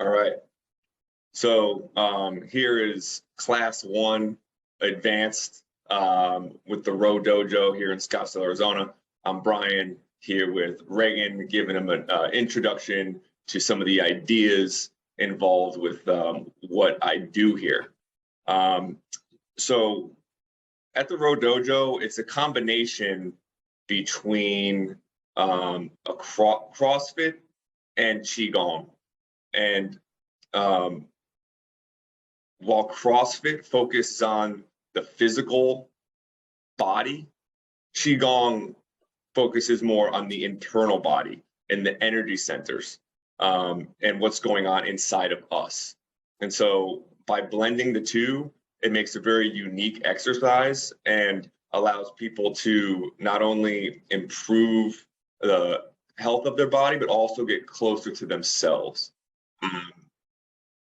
All right. So here is class 1 advanced with the RowDojo here in Scottsdale, Arizona. I'm Brian here with Reagan, giving him an introduction to some of the ideas involved with what I do here. So at the RowDojo, it's a combination between CrossFit and Qigong. And while CrossFit focuses on the physical body, Qigong focuses more on the internal body and the energy centers and what's going on inside of us. And so by blending the two, it makes a very unique exercise and allows people to not only improve the health of their body, but also get closer to themselves.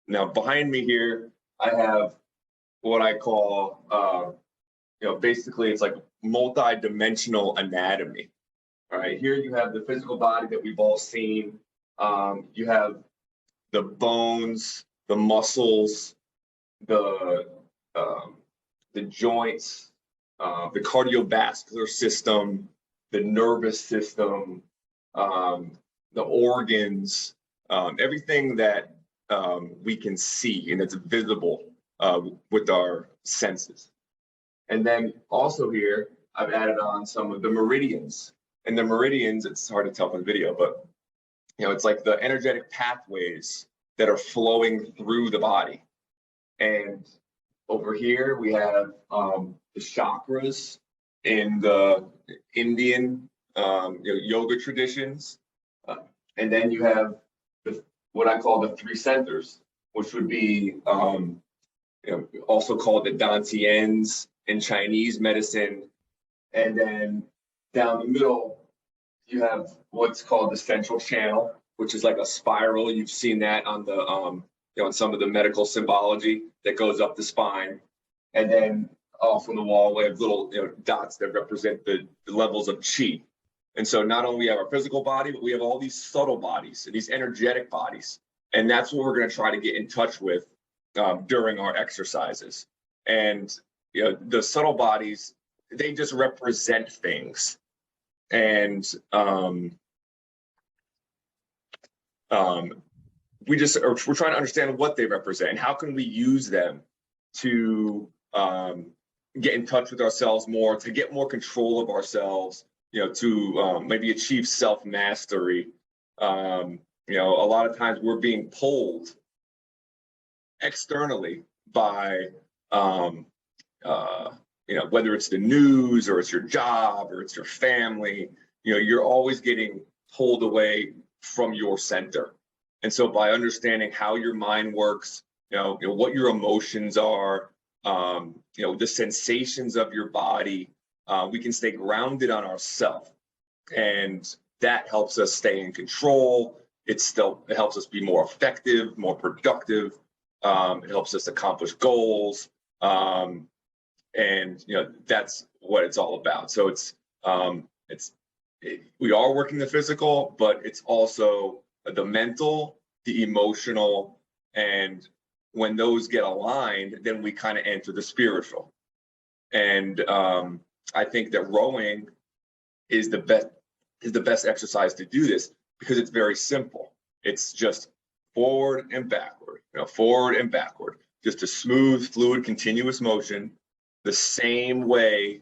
Now, behind me here, I have what I call, basically it's like multi-dimensional anatomy. All right, here you have the physical body that we've all seen. You have the bones, the muscles, the joints, the cardiovascular system, the nervous system, the organs, everything that we can see and it's visible with our senses. And then also here, I've added on some of the meridians. And the meridians, it's hard to tell from the video, but it's like the energetic pathways that are flowing through the body. And over here, we have the chakras in the Indian yoga traditions. And then you have what I call the 3 centers, which would be also called the dantians in Chinese medicine. And then down the middle, you have what's called the central channel, which is like a spiral. You've seen that on the on some of the medical symbology that goes up the spine. And then off on the wall, we have little dots that represent the levels of chi. And so not only we have our physical body, but we have all these subtle bodies and these energetic bodies. And that's what we're going to try to get in touch with during our exercises. And the subtle bodies, they just represent things. And we're trying to understand what they represent and how can we use them to get in touch with ourselves more, to get more control of ourselves, to maybe achieve self-mastery. A lot of times we're being pulled externally by, whether it's the news or it's your job or it's your family, you're always getting pulled away from your center. And so by understanding how your mind works, what your emotions are, the sensations of your body, we can stay grounded on ourselves. And that helps us stay in control. It helps us be more effective, more productive. It helps us accomplish goals. And that's what it's all about. So we are working the physical, but it's also the mental, the emotional, and when those get aligned, then we kind of enter the spiritual. And I think that rowing is the best exercise to do this because it's very simple. It's just forward and backward, forward and backward, just a smooth, fluid, continuous motion, the same way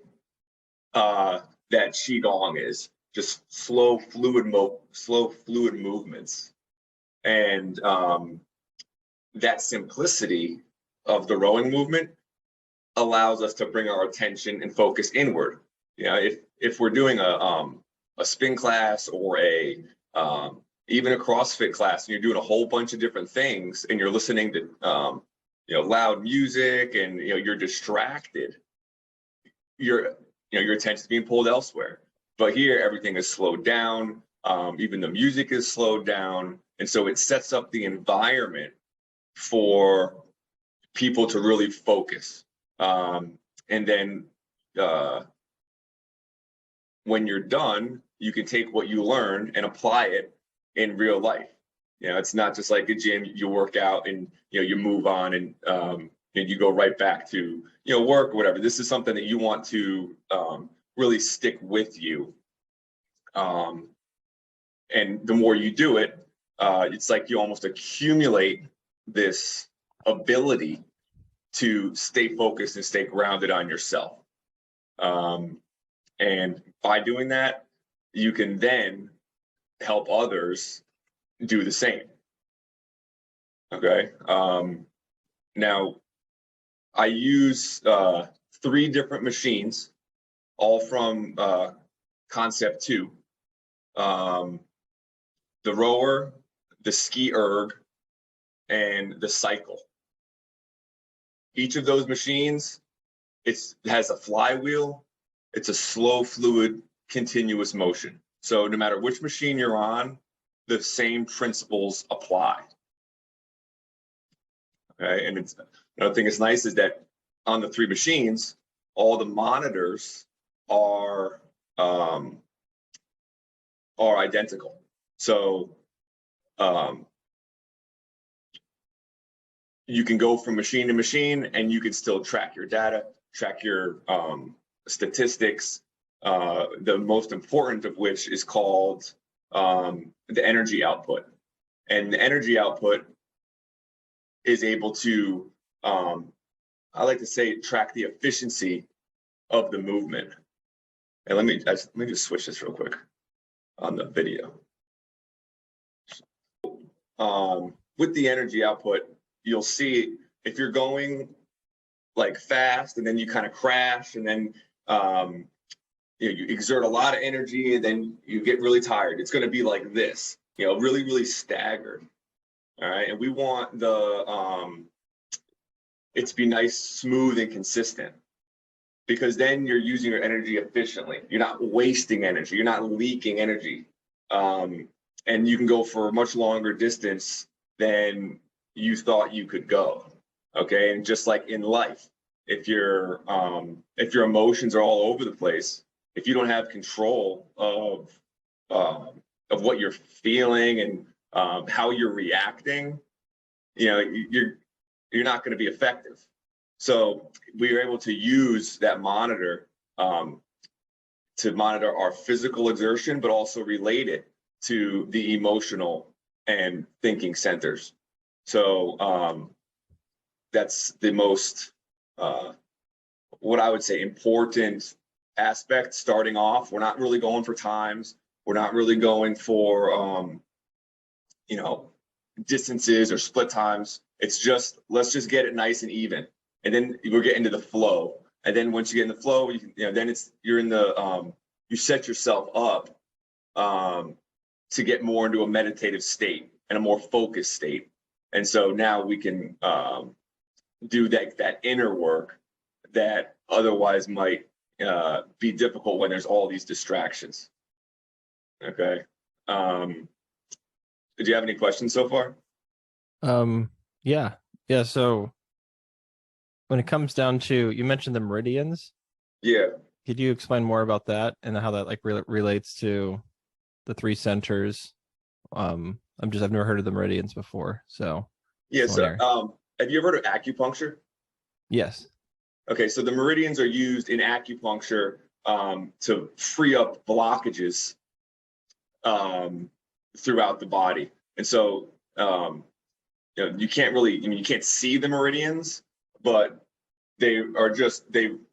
that Qigong is, just slow, fluid movements. And that simplicity of the rowing movement allows us to bring our attention and focus inward. If we're doing a spin class or even a CrossFit class, and you're doing a whole bunch of different things, and you're listening to loud music, and you're distracted, your attention's being pulled elsewhere. But here, everything is slowed down. Even the music is slowed down, and so it sets up the environment for people to really focus. And then when you're done, you can take what you learned and apply it in real life. You know, it's not just like a gym, you work out and, you know, you move on and you go right back to, you know, work or whatever. This is something that you want to really stick with you. And the more you do it, it's like you almost accumulate this ability to stay focused and stay grounded on yourself. And by doing that, you can then help others do the same. Okay. Now, I use 3 different machines, all from Concept 2. The rower, the ski erg, and the cycle. Each of those machines, it has a flywheel. It's a slow, fluid, continuous motion. So no matter which machine you're on, the same principles apply. Okay, and it's another thing that's nice is that on the 3 machines, all the monitors are identical. So you can go from machine to machine and you can still track your data, track your statistics, the most important of which is called the energy output. And the energy output is able to, I like to say, track the efficiency of the movement. And let me just switch this real quick on the video. With the energy output, you'll see if you're going like fast and then you kind of crash and then you exert a lot of energy and then you get really tired. It's going to be like this, you know, really, really staggered. All right. And we want the it to be nice, smooth, and consistent, because then you're using your energy efficiently. You're not wasting energy. You're not leaking energy. And you can go for a much longer distance than you thought you could go. Okay. And just like in life, if your emotions are all over the place, if you don't have control of what you're feeling and how you're reacting, you know, you're not going to be effective. So we are able to use that monitor to monitor our physical exertion, but also relate it to the emotional and thinking centers. So that's the most, what I would say, important aspect starting off. We're not really going for times. We're not really going for, you know, distances or split times. It's just, let's just get it nice and even. And then we're getting to the flow. And then once you get in the flow, you know, then you're in the, you set yourself up to get more into a meditative state and a more focused state. And so now we can do that inner work that otherwise might be difficult when there's all these distractions. Okay. Did you have any questions so far? Yeah. So when it comes down to, you mentioned the meridians. Yeah. Could you explain more about that and how that like relates to the 3 centers? I've never heard of the meridians before. So yeah. So have you ever heard of acupuncture? Yes. Okay, so the meridians are used in acupuncture to free up blockages throughout the body. And so you know, you can't really, I mean, you can't see the meridians, but they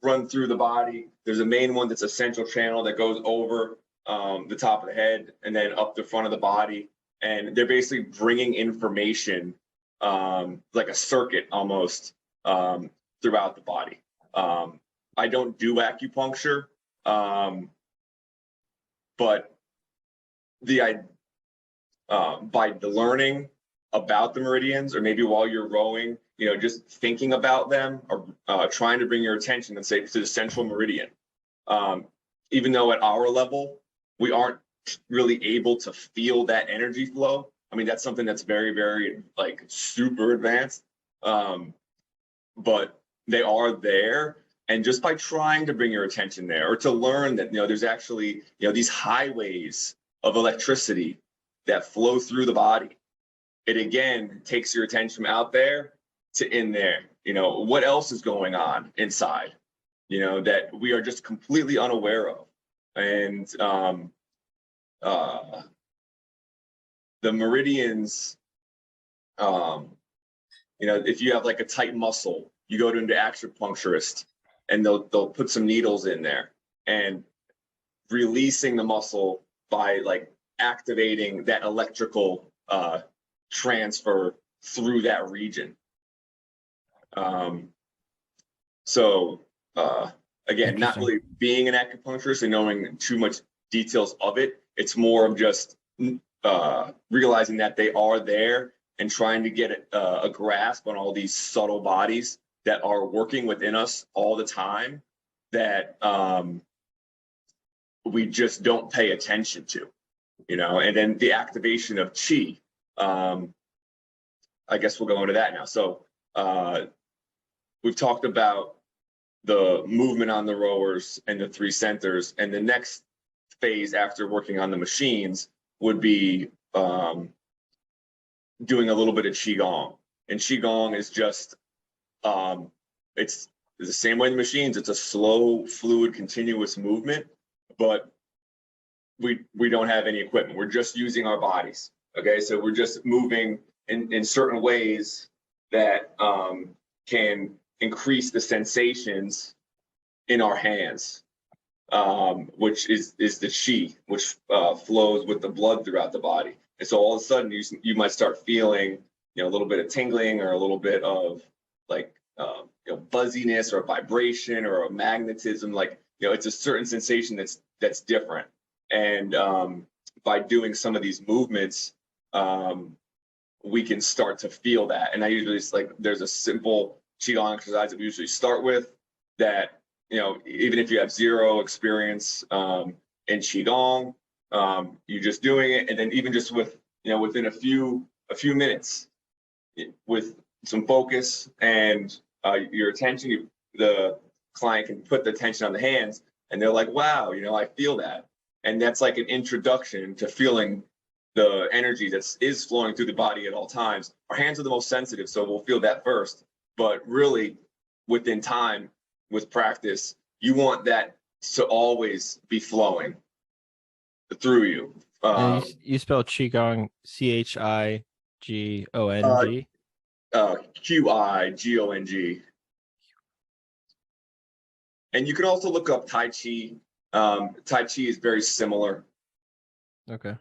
run through the body. There's a main one that's a central channel that goes over the top of the head and then up the front of the body. And they're basically bringing information like a circuit almost throughout the body. I don't do acupuncture, but by the learning about the meridians, or maybe while you're rowing, you know, just thinking about them or trying to bring your attention, let's say, to the central meridian. Even though at our level, we aren't really able to feel that energy flow. I mean, that's something that's very, very like super advanced, but they are there. And just by trying to bring your attention there, or to learn that, you know, there's actually, you know, these highways of electricity that flow through the body. it again takes your attention out there to in there. You know, what else is going on inside, you know, that we are just completely unaware of. And the meridians, you know, if you have like a tight muscle, you go to an acupuncturist and they'll put some needles in there and releasing the muscle by like activating that electrical transfer through that region. So again, not really being an acupuncturist and knowing too much details of it. It's more of just realizing that they are there and trying to get a grasp on all these subtle bodies that are working within us all the time that we just don't pay attention to, you know. And then the activation of chi. I guess we'll go into that now. So we've talked about the movement on the rowers and the 3 centers, and the next phase after working on the machines would be doing a little bit of qigong. And qigong is just it's the same way in the machines. It's a slow, fluid, continuous movement, but we don't have any equipment. We're just using our bodies. Okay, so we're just moving in certain ways that can increase the sensations in our hands, which is the qi, which flows with the blood throughout the body. And so all of a sudden you might start feeling, you know, a little bit of tingling or a little bit of like you know, buzziness or a vibration or a magnetism. Like, you know, it's a certain sensation that's different. And by doing some of these movements, we can start to feel that. And I usually, it's like there's a simple qigong exercise that we usually start with that, you know, even if you have zero experience in qigong, you're just doing it, and then even just with, you know, within a few minutes, with some focus and your attention, the client can put the attention on the hands, and they're like, wow, you know, I feel that. And that's like an introduction to feeling the energy that is flowing through the body at all times. Our hands are the most sensitive, so we'll feel that first. But really, within time, with practice, you want that to always be flowing through you. You spell qigong Chigong. Qigong. And you can also look up Tai Chi. Tai Chi is very similar. Okay.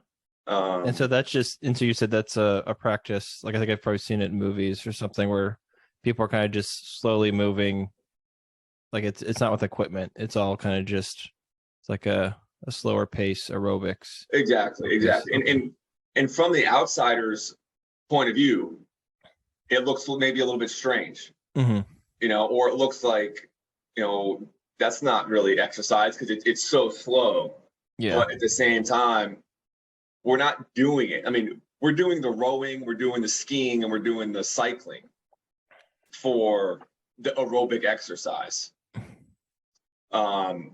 And so that's just, and so you said that's a practice, like I think I've probably seen it in movies or something, where people are kind of just slowly moving, like it's not with equipment, it's all kind of just, it's like a slower pace aerobics. Exactly. Okay. And from the outsider's point of view, it looks maybe a little bit strange, Mm-hmm. you know, or it looks like, you know, that's not really exercise because it's so slow. Yeah. But at the same time, we're not doing it. I mean, we're doing the rowing, we're doing the skiing, and we're doing the cycling for the aerobic exercise. The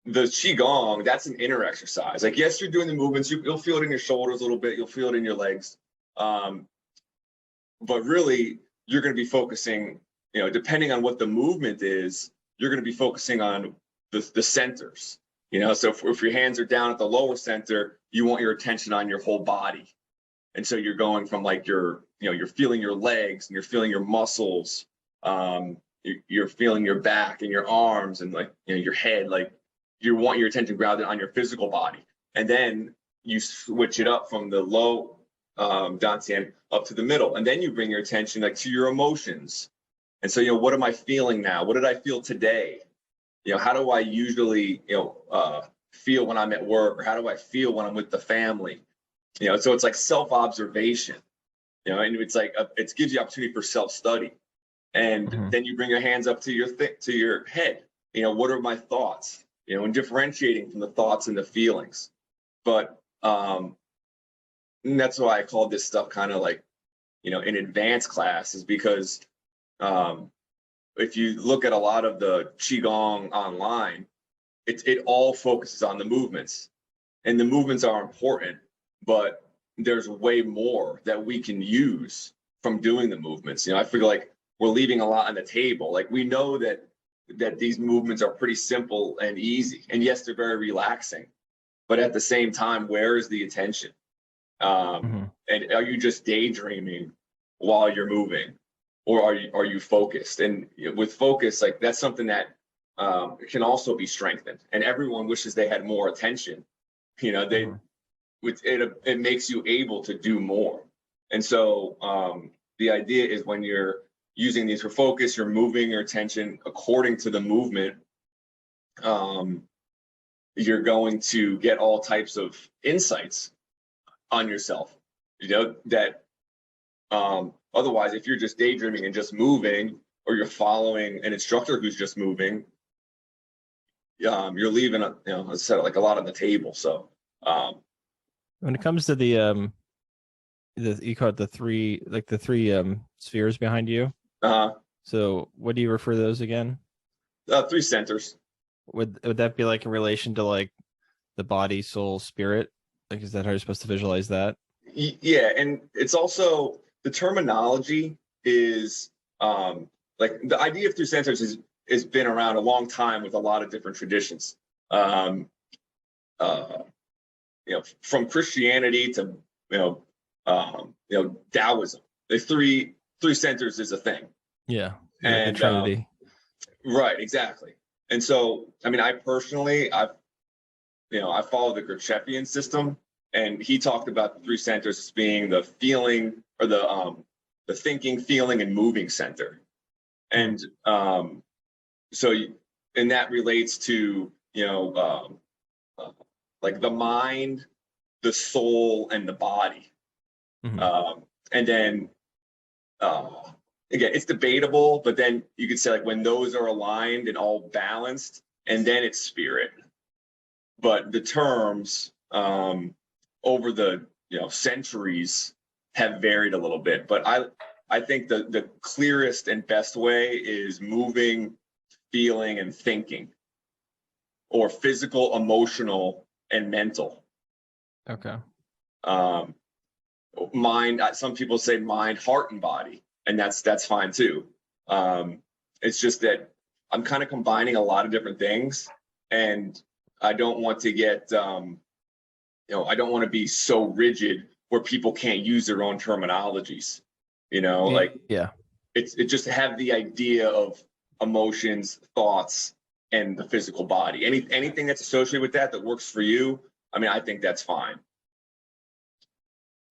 qigong, that's an inner exercise. Like, yes, you're doing the movements, you'll feel it in your shoulders a little bit, you'll feel it in your legs, but really you're going to be focusing, you know, depending on what the movement is, you're going to be focusing on the centers, you know. So if your hands are down at the lower center, you want your attention on your whole body. And so you're going from like you're feeling your legs and you're feeling your muscles, you're feeling your back and your arms and, like, you know, your head. Like, you want your attention grounded on your physical body. And then you switch it up from the low dantian up to the middle. And then you bring your attention like to your emotions. And so, you know, what am I feeling now? What did I feel today? You know, how do I usually, you know, feel when I'm at work, or how do I feel when I'm with the family? You know, so it's like self-observation, you know, and it's like it gives you opportunity for self-study. And then you bring your hands up to your head. You know, what are my thoughts? You know, and differentiating from the thoughts and the feelings. But and that's why I called this stuff kind of like, you know, an advanced class, is because if you look at a lot of the qigong online, it all focuses on the movements, and the movements are important, but there's way more that we can use from doing the movements. I feel like we're leaving a lot on the table. Like, we know that these movements are pretty simple and easy, and yes, they're very relaxing, but at the same time, where is the attention? And are you just daydreaming while you're moving, or are you focused? And with focus, like, that's something that can also be strengthened, and everyone wishes they had more attention. It makes you able to do more. And so the idea is, when you're using these for focus, you're moving your attention according to the movement. You're going to get all types of insights on yourself, that otherwise, if you're just daydreaming and just moving, or you're following an instructor who's just moving, you're leaving, as I said, like, a lot on the table. So when it comes to the you call it the three spheres behind you. So what do you refer to those again? 3 centers. Would that be like in relation to like the body, soul, spirit? Like, is that how you're supposed to visualize that? Yeah, and it's also, the terminology is like, the idea of 3 centers has been around a long time with a lot of different traditions. From Christianity to Taoism, the three centers is a thing. Yeah, and the Trinity. Right, exactly. And so, I mean, I personally, I follow the Gurdjieffian system, and he talked about the 3 centers as being the feeling, or the thinking, feeling, and moving center. And and that relates to like the mind, the soul, and the body. And then again, it's debatable, but then you could say, like, when those are aligned and all balanced, and then it's spirit. But the terms over the centuries have varied a little bit. But I think the clearest and best way is moving, feeling, and thinking, or physical, emotional, and mental. Okay. Mind, some people say mind, heart, and body, and that's fine too. It's just that I'm kind of combining a lot of different things, and I don't want to get I don't want to be so rigid where people can't use their own terminologies. Like, yeah, it just have the idea of emotions, thoughts, and the physical body. Anything that's associated with that works for you, I mean, I think that's fine.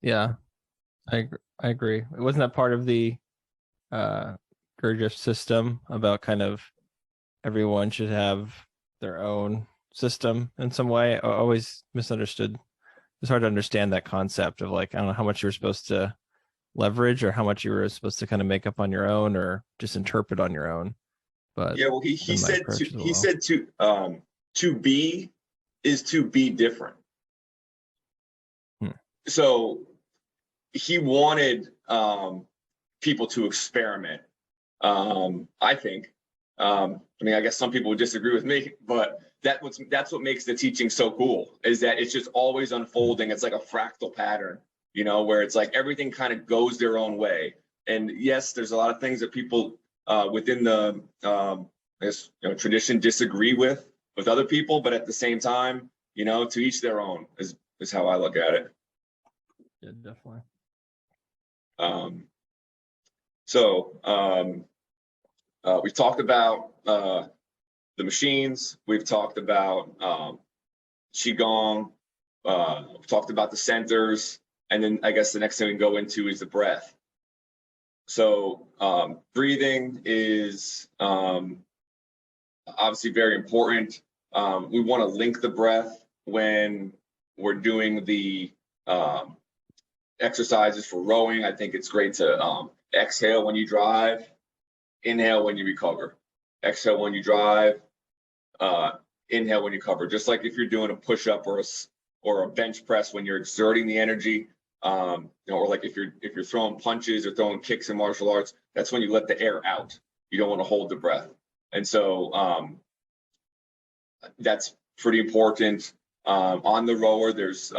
Yeah, I agree. Wasn't that part of the Gurdjieff system about kind of everyone should have their own system in some way? I always misunderstood. It's hard to understand that concept of, like, I don't know how much you were supposed to leverage, or how much you were supposed to kind of make up on your own, or just interpret on your own. But yeah, well, he said to be is to be different. So he wanted people to experiment. I think. I mean, I guess some people would disagree with me, but that's what makes the teaching so cool, is that it's just always unfolding. It's like a fractal pattern, where it's like everything kind of goes their own way. And yes, there's a lot of things that people within the tradition disagree with other people, but at the same time, to each their own is how I look at it. Yeah, definitely. We've talked about the machines. We've talked about Qigong. We've talked about the centers. And then I guess the next thing we can go into is the breath. So breathing is obviously very important. We want to link the breath when we're doing the exercises for rowing. I think it's great to exhale when you drive, inhale when you recover, exhale when you drive, inhale when you recover. Just like if you're doing a push-up or a bench press, when you're exerting the energy, or like if you're throwing punches or throwing kicks in martial arts, that's when you let the air out. You don't want to hold the breath. And so that's pretty important. On the rower, there's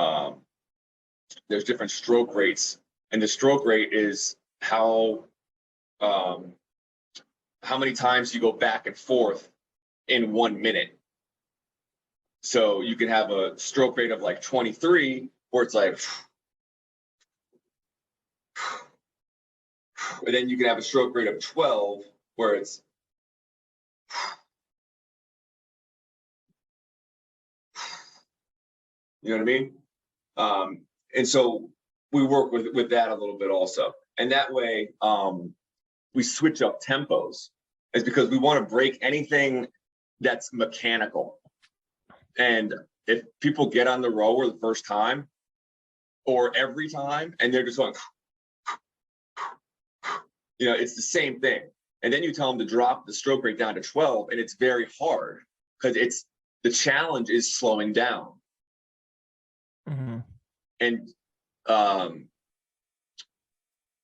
there's different stroke rates, and the stroke rate is how many times you go back and forth in 1 minute. So you can have a stroke rate of like 23, where it's like, and then you can have a stroke rate of 12, where it's, you know what I mean? And so we work with that a little bit also. And that way, we switch up tempos, is because we want to break anything that's mechanical. And if people get on the rower the first time or every time, and they're just going, you know, it's the same thing. And then you tell them to drop the stroke rate down to 12, and it's very hard because the challenge is slowing down. Mm-hmm. And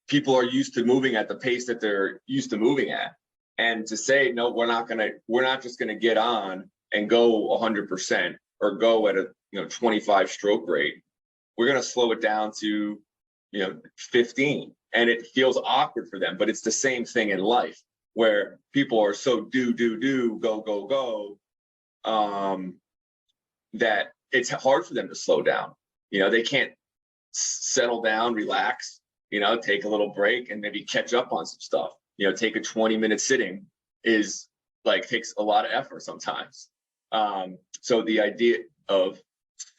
people are used to moving at the pace that they're used to moving at. And to say, no, we're not just gonna get on and go 100% or go at a 25 stroke rate. We're gonna slow it down to 15, and it feels awkward for them. But it's the same thing in life, where people are so do go that it's hard for them to slow down. They can't settle down, relax, take a little break and maybe catch up on some stuff. Take a 20-minute sitting is takes a lot of effort sometimes. So the idea of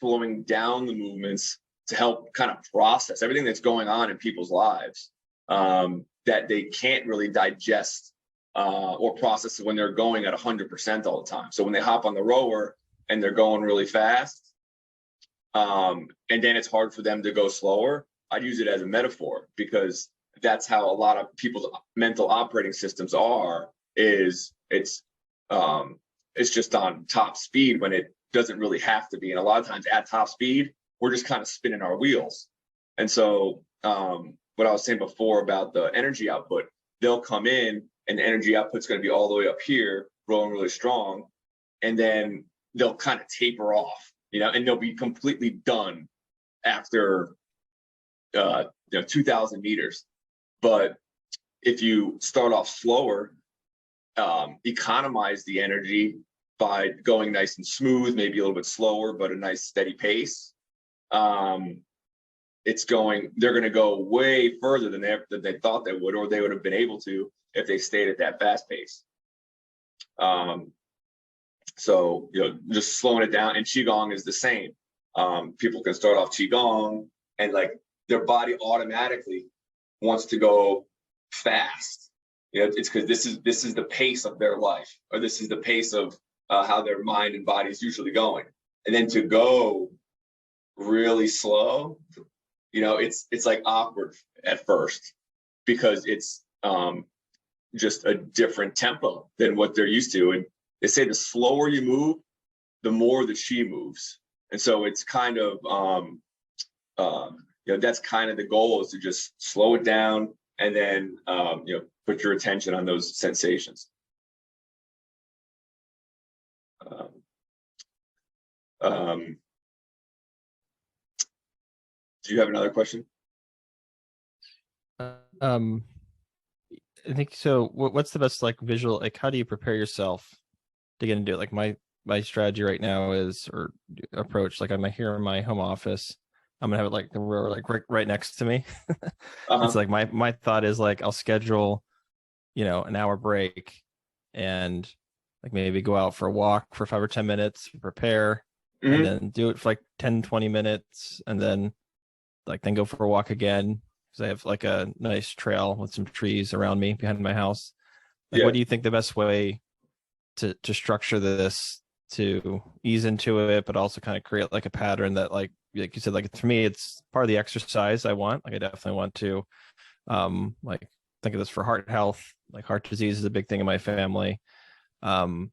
slowing down the movements to help kind of process everything that's going on in people's lives, that they can't really digest or process when they're going at 100% all the time. So when they hop on the rower and they're going really fast, and then it's hard for them to go slower, I'd use it as a metaphor, because that's how a lot of people's mental operating systems are. It's just on top speed when it doesn't really have to be. And a lot of times at top speed, we're just kind of spinning our wheels. And so what I was saying before about the energy output, they'll come in and the energy output's going to be all the way up here, rolling really strong. And then they'll kind of taper off, and they'll be completely done after 2,000 meters. But if you start off slower, economize the energy by going nice and smooth, maybe a little bit slower, but a nice steady pace, they're going to go way further than they thought they would, or they would have been able to if they stayed at that fast pace. So just slowing it down. And qigong is the same. People can start off qigong and their body automatically wants to go fast. It's because this is the pace of their life, or this is the pace of how their mind and body is usually going. And then to go really slow, it's awkward at first, because it's just a different tempo than what they're used to. And they say the slower you move, the more the chi moves. And so it's kind of that's kind of the goal, is to just slow it down and then put your attention on those sensations. Do you have another question? I think so. What's the best visual? How do you prepare yourself to get into it? My strategy right now is, or approach, I'm here in my home office. I'm gonna have it the rower right next to me. It's my thought is I'll schedule, an hour break, and maybe go out for a walk for 5 or 10 minutes, prepare, and then do it for 10, 20 minutes, and then then go for a walk again, because I have a nice trail with some trees around me behind my house. What do you think the best way to structure this, to ease into it, but also kind of create a pattern that like you said, for me, it's part of the exercise I want. I definitely want to think of this for heart health. Heart disease is a big thing in my family. I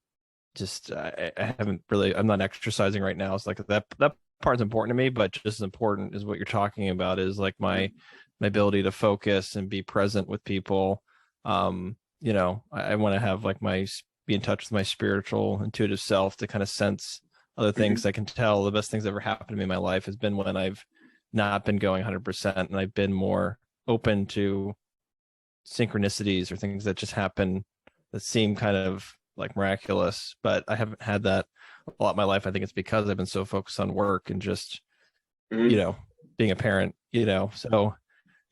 haven't really, I'm not exercising right now. It's that part's important to me, but just as important is what you're talking about, is my ability to focus and be present with people. I want to have be in touch with my spiritual, intuitive self to kind of sense other things. I can tell the best things that ever happened to me in my life has been when I've not been going 100%, and I've been more open to synchronicities or things that just happen that seem kind of like miraculous, but I haven't had that a lot in my life. I think it's because I've been so focused on work and just, being a parent, so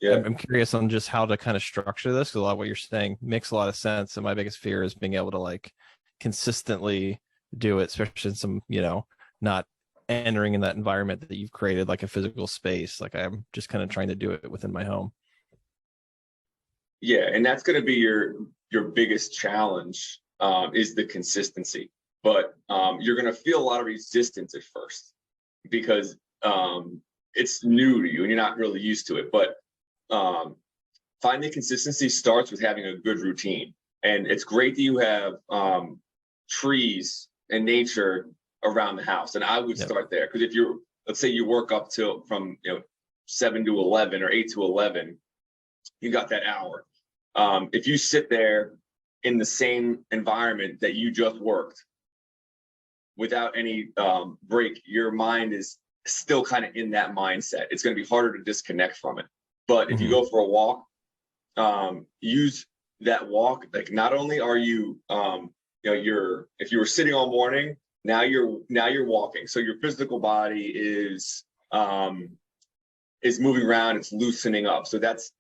Yeah. I'm curious on just how to kind of structure this, because a lot of what you're saying makes a lot of sense. And my biggest fear is being able to like consistently do it, especially in some, not entering in that environment that you've created, like a physical space. Like I'm just kind of trying to do it within my home. Yeah, and that's going to be your biggest challenge, is the consistency. But you're going to feel a lot of resistance at first because it's new to you and you're not really used to it. But finding consistency starts with having a good routine. And it's great that you have trees and nature around the house. And I would start there, because if you're, let's say you work up till from 7 to 11 or 8 to 11, you got that hour. If you sit there in the same environment that you just worked without any break, your mind is still kind of in that mindset. It's going to be harder to disconnect from it. But if you go for a walk, use that walk. Like, not only are you, if you were sitting all morning, now you're walking. So your physical body is moving around, it's loosening up. So that's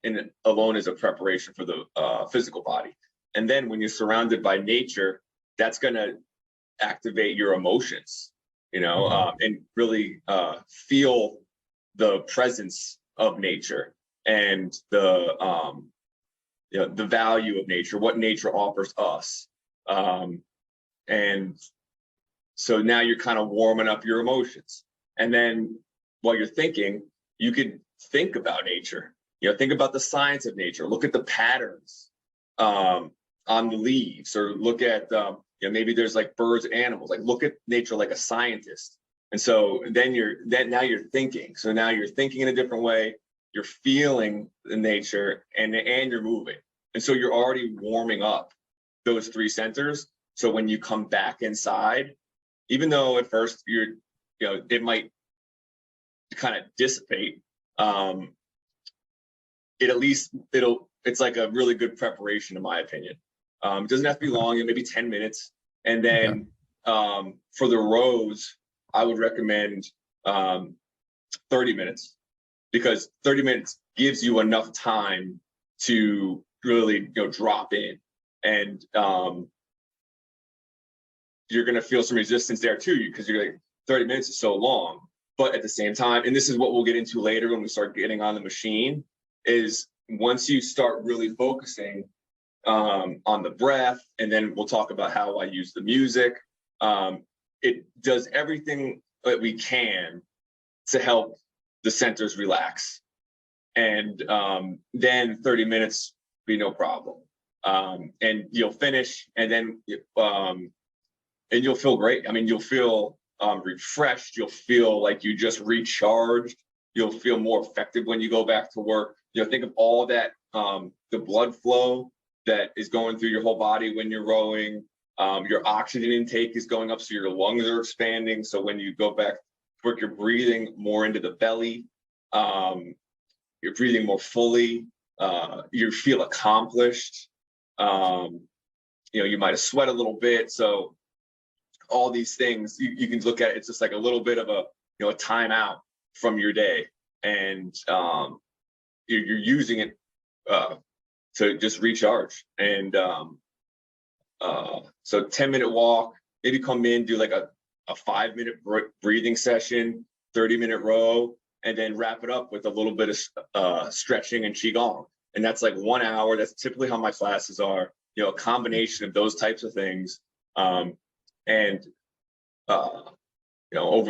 alone is a preparation for the physical body. And then when you're surrounded by nature, that's going to activate your emotions, and really feel the presence of nature and the value of nature, what nature offers us. And so now you're kind of warming up your emotions. And then while you're thinking, you could think about nature, think about the science of nature, look at the patterns on the leaves, or look at, maybe there's like birds, animals, like look at nature like a scientist. And so then now you're thinking. So now you're thinking in a different way, you're feeling the nature, and you're moving. And so you're already warming up those three centers. So when you come back inside, even though at first it might kind of dissipate, it's like a really good preparation, in my opinion. It doesn't have to be long, maybe 10 minutes. And then for the rows, I would recommend 30 minutes, because 30 minutes gives you enough time to really drop in. And you're going to feel some resistance there too, because you're like, 30 minutes is so long. But at the same time, and this is what we'll get into later when we start getting on the machine, is once you start really focusing on the breath, and then we'll talk about how I use the music, it does everything that we can to help the centers relax. And then 30 minutes be no problem. And you'll finish, and then and you'll feel great. I mean, you'll feel refreshed. You'll feel like you just recharged. You'll feel more effective when you go back to work. Think of all that, the blood flow that is going through your whole body when you're rowing. Your oxygen intake is going up, so your lungs are expanding. So when you go back to work, you're breathing more into the belly. You're breathing more fully. You feel accomplished. You might have sweat a little bit. So all these things you can look at, it's just like a little bit of a timeout from your day, and you're using it to just recharge. And so 10-minute walk, maybe come in, do like a 5-minute breathing session, 30-minute row, and then wrap it up with a little bit of stretching and qigong. And that's like 1 hour. That's typically how my classes are, a combination of those types of things. Over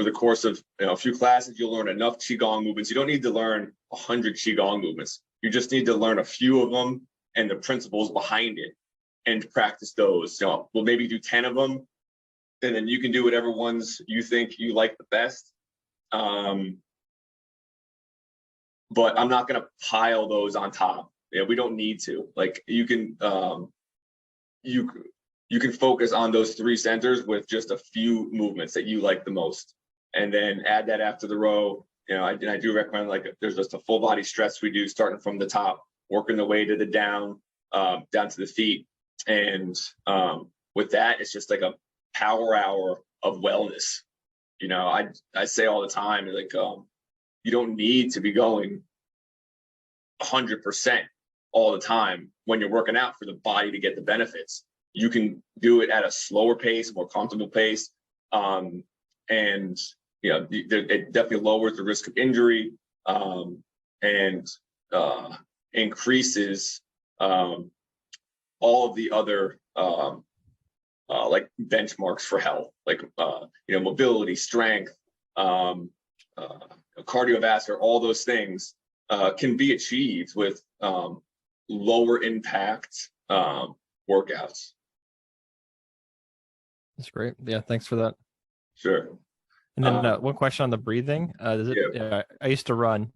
the course of a few classes, you'll learn enough qigong movements. You don't need to learn 100 qigong movements. You just need to learn a few of them and the principles behind it, and practice those. We'll maybe do 10 of them, and then you can do whatever ones you think you like the best. But I'm not going to pile those on top. We don't need to. Like, you can focus on those three centers with just a few movements that you like the most, and then add that after the row, I do recommend, like, there's just a full body stretch we do, starting from the top, working the way to the down to the feet. And with that, it's just like a power hour of wellness. I say all the time, like, you don't need to be going 100% all the time when you're working out for the body to get the benefits. You can do it at a slower pace, more comfortable pace. And it definitely lowers the risk of injury, and increases all of the other like benchmarks for health, like mobility, strength, cardiovascular. All those things can be achieved with lower impact workouts. That's great. Yeah, thanks for that. Sure. And then one question on the breathing. I used to run,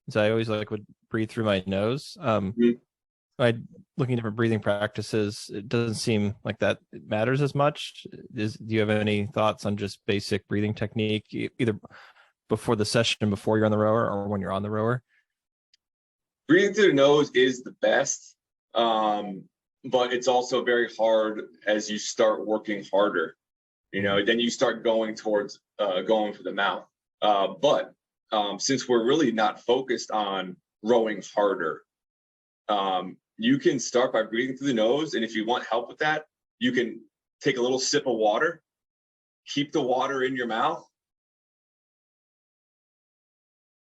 so I always would breathe through my nose. By looking at different breathing practices, it doesn't seem like that matters as much. Do you have any thoughts on just basic breathing technique, either before the session, before you're on the rower, or when you're on the rower? Breathing through the nose is the best, but it's also very hard as you start working harder. Then you start going towards going for the mouth. But since we're really not focused on rowing harder, you can start by breathing through the nose. And if you want help with that, you can take a little sip of water, keep the water in your mouth,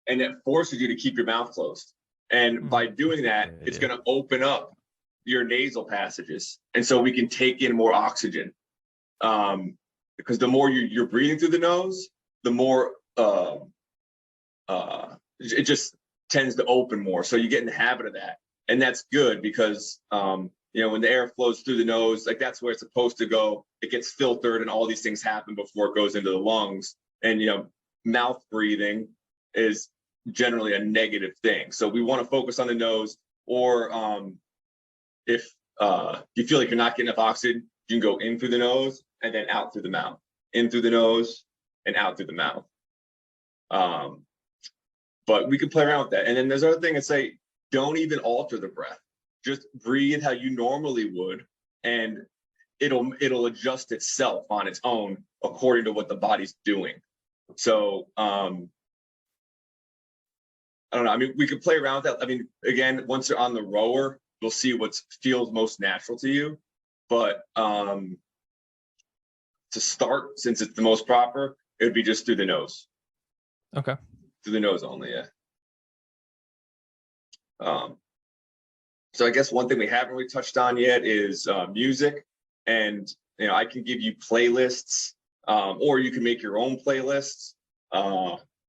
and it forces you to keep your mouth closed. And by doing that, it's going to open up your nasal passages. And so we can take in more oxygen. Because the more you're breathing through the nose, the more it just tends to open more. So you get in the habit of that. And that's good because, when the air flows through the nose, like, that's where it's supposed to go. It gets filtered and all these things happen before it goes into the lungs. And, mouth breathing is generally a negative thing. So we want to focus on the nose, or if you feel like you're not getting enough oxygen, you can go in through the nose and then out through the mouth, in through the nose and out through the mouth. But we can play around with that. And then there's other thing that say, don't even alter the breath. Just breathe how you normally would, and it'll adjust itself on its own according to what the body's doing. So I don't know. I mean, we could play around with that. I mean, again, once you're on the rower, you'll see what feels most natural to you. But to start, since it's the most proper, it would be just through the nose. Okay. Through the nose only, yeah. So I guess one thing we haven't really touched on yet is music. And, I can give you playlists, or you can make your own playlists.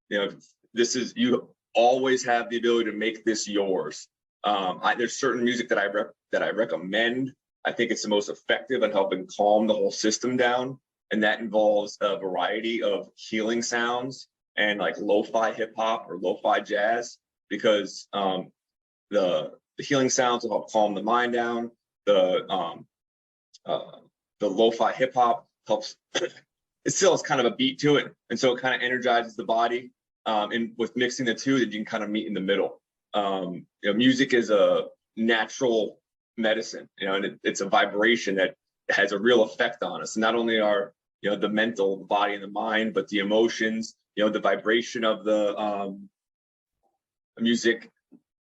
You always have the ability to make this yours. There's certain music that I recommend. I think it's the most effective in helping calm the whole system down. And that involves a variety of healing sounds and like lo-fi hip hop or lo-fi jazz, because the healing sounds will help calm the mind down. The lo-fi hip hop helps. It still has kind of a beat to it, and so it kind of energizes the body. And with mixing the two, that you can kind of meet in the middle. Music is a natural medicine, and it's a vibration that has a real effect on us. And not only our, the mental, the body and the mind, but the emotions, the vibration of the music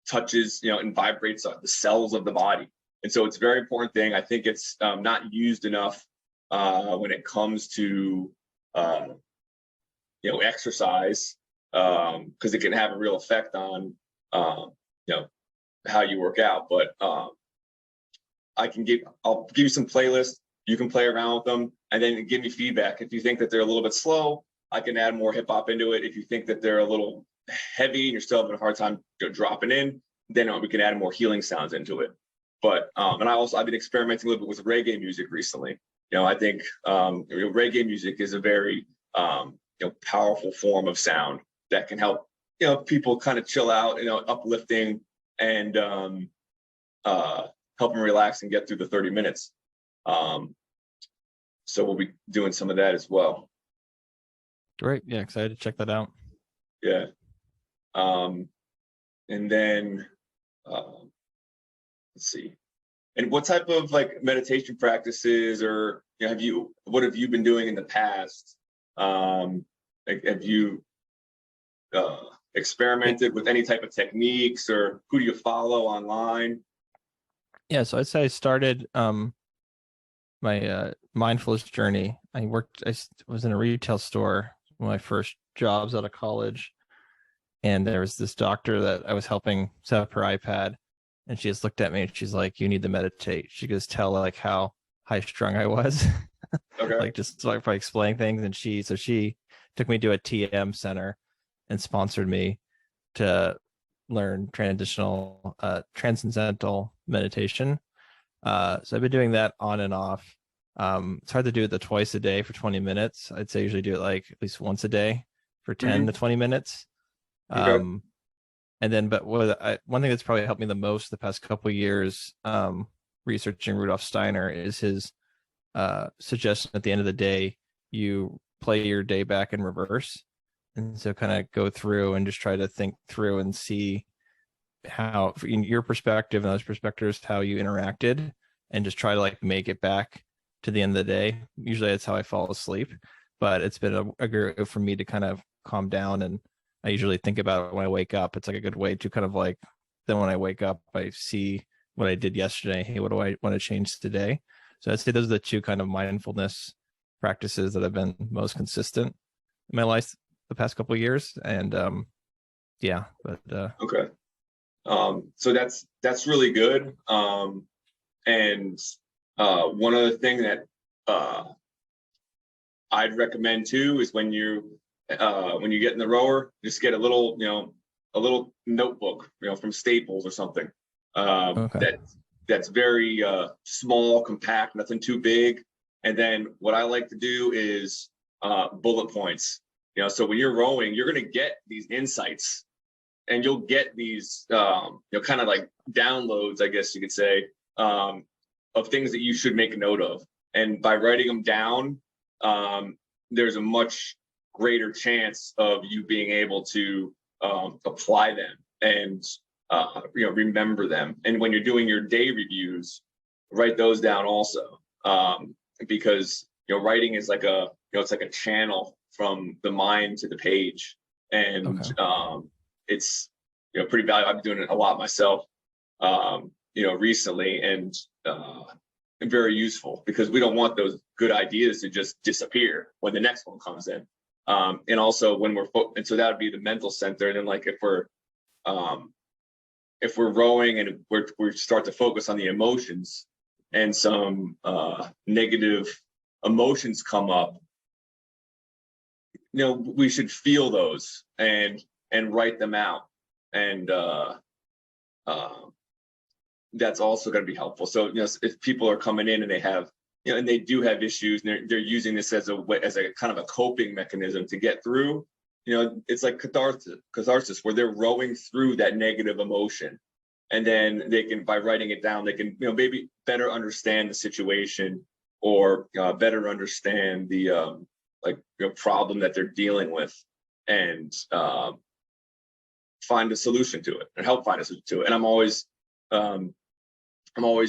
touches, and vibrates the cells of the body. And so it's a very important thing. I think it's not used enough when it comes to, exercise, because it can have a real effect on, how you work out. But I'll give you some playlists. You can play around with them and then give me feedback. If you think that they're a little bit slow, I can add more hip hop into it. If you think that they're a little heavy and you're still having a hard time dropping in, then we can add more healing sounds into it. But and I've been experimenting a little bit with reggae music recently. I think reggae music is a very powerful form of sound that can help people kind of chill out, uplifting, and help them relax and get through the 30 minutes. So we'll be doing some of that as well. Great. Yeah, excited to check that out. Yeah. And then let's see. And what type of like meditation practices, or what have you been doing in the past? Like, have you experimented with any type of techniques, or who do you follow online? Yeah, so I'd say I started my mindfulness journey. I was in a retail store, one of my first jobs out of college, and there was this doctor that I was helping set up her iPad, and she just looked at me and she's like, "You need to meditate." She could just tell like how high strung I was, Okay. like just like by explaining things. And she took me to a TM center and sponsored me to learn transcendental meditation. So I've been doing that on and off. It's hard to do it twice a day for 20 minutes. I'd say usually do it like at least once a day for 10 to 20 minutes. Okay. And then, but one thing that's probably helped me the most the past couple of years, researching Rudolf Steiner, is his suggestion at the end of the day, you play your day back in reverse. And so kind of go through and just try to think through and see how, in your perspective and those perspectives, how you interacted, and just try to like make it back to the end of the day. Usually that's how I fall asleep, but it's been a good for me to kind of calm down. And I usually think about it when I wake up. It's like a good way to kind of like, then when I wake up, I see what I did yesterday. Hey, what do I want to change today? So I'd say those are the two kind of mindfulness practices that have been most consistent in my life the past couple of years. And yeah, but okay. So that's really good. And one other thing that I'd recommend too is when you get in the rower, just get a little notebook, from Staples or something. okay. That's very small, compact, nothing too big. And then what I like to do is bullet points. So when you're rowing, you're going to get these insights, and you'll get these kind of like downloads, I guess you could say, of things that you should make a note of. And by writing them down, there's a much greater chance of you being able to apply them and remember them. And when you're doing your day reviews, write those down also, because writing is like it's like a channel from the mind to the page, and Okay. it's pretty valuable. I've been doing it a lot myself, recently, and very useful, because we don't want those good ideas to just disappear when the next one comes in. And also when and so that would be the mental center. And then like if we're rowing and we start to focus on the emotions, and some negative emotions come up, we should feel those and write them out. And that's also going to be helpful. So, if people are coming in and they have, and they do have issues, and they're using this as a kind of a coping mechanism to get through, it's like catharsis, where they're rowing through that negative emotion. And then they can, by writing it down, they can, maybe better understand the situation, or better understand the problem that they're dealing with, and find a solution to it, and help find a solution to it. And I'm always